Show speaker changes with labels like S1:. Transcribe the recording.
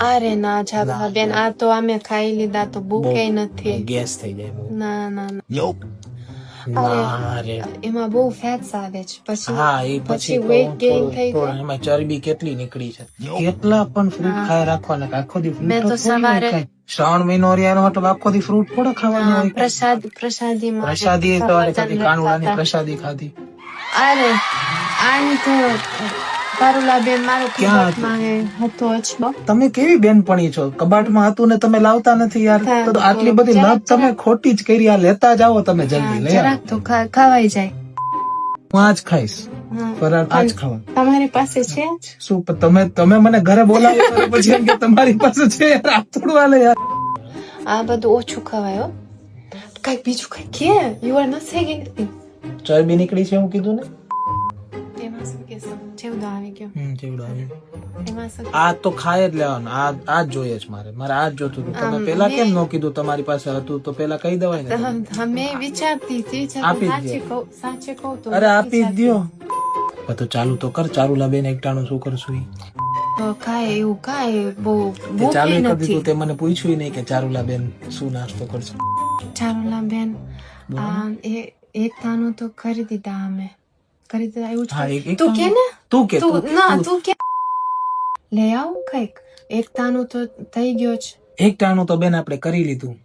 S1: અરે ના જાગા બેન, આ તો અમે ખાઈ લીધા તો ભૂખે નથી.
S2: ગેસ થઈ જાય.
S1: ના ના
S2: ના રે,
S1: એમાં બહુ ફેટ્સ આવે છે, પછી
S2: હા એ પછી
S1: વેઇટ ગેઇન થઈ જાય.
S2: એમાં ચરબી કેટલી નીકળી છે. કેટલા પણ ફ્રૂટ ખાઈ રાખવાના, આખો દી
S1: મેં તો
S2: ફ્રૂટ
S1: સવારે
S2: શ્રાવણ મહિનો રહ્યાનો હતો, આખો દી ફ્રૂટ થોડા ખાવાના હોય.
S1: પ્રસાદીમાં
S2: પ્રસાદી સવારે ખાધી, કાનુડાની પ્રસાદી ખાધી.
S1: અરે આની તો પારુલાબેન મારો કબાટમાં હતો અચબો.
S2: તમે કેવી બેનપણી છો, કબાટમાં હતું ને તમે લાવતા નથી યાર. તો આટલી બધી લત તમે ખોટી જ કરી. આ લેતા જાઓ તમે જલ્દી. લઈ
S1: જરાક તો ખવાઈ જાય.
S2: હું આજ ખાઈશ, ફરાળ આજ ખાવા.
S1: તમારી પાસે છે
S2: શું તમે મને ઘરે બોલાવો પછી એમ કે તમારી પાસે છે યાર, આ થોડું હાલે યાર.
S1: આ બધું ઓછું ખવાય હો. કઈ બીજું કઈ કે you are not saying anything.
S2: ચરબી નીકળી છે હું કીધું ને.
S1: એમાં શું કે ચેવડો આવી ગયો.
S2: ચેવડો આવી.
S1: એમાં શું
S2: આ તો ખાય જ લેવાનું. આ જ જોઈએ છે મારે આ જ જોતું હતું. તમે પેલા કેમ ન કીધું તમારી પાસે હતું તો પેલા કહી દેવાય ને.
S1: મેં વિચારતી હતી સાચે કહું તો.
S2: અરે આપી જ દ્યો. બધું ચાલુ તો કર. ચારુલા બેન એકટાણું શું કરશું?
S1: કાય એવું કાય બહુ
S2: ચાલુ કરી દીધું. તે મને પૂછ્યું નહીં કે ચારુલા બેન શું નાસ્તો કરશે.
S1: ચારુલા બેન એક તાનું તો કરી દીધા અમે. કરી દીધા એવું તું કે ને તું કે લઈ આવું કઈક. એક તાનું તો થઈ ગયો છે.
S2: એક ટાણું તો બેન આપણે કરી લીધું.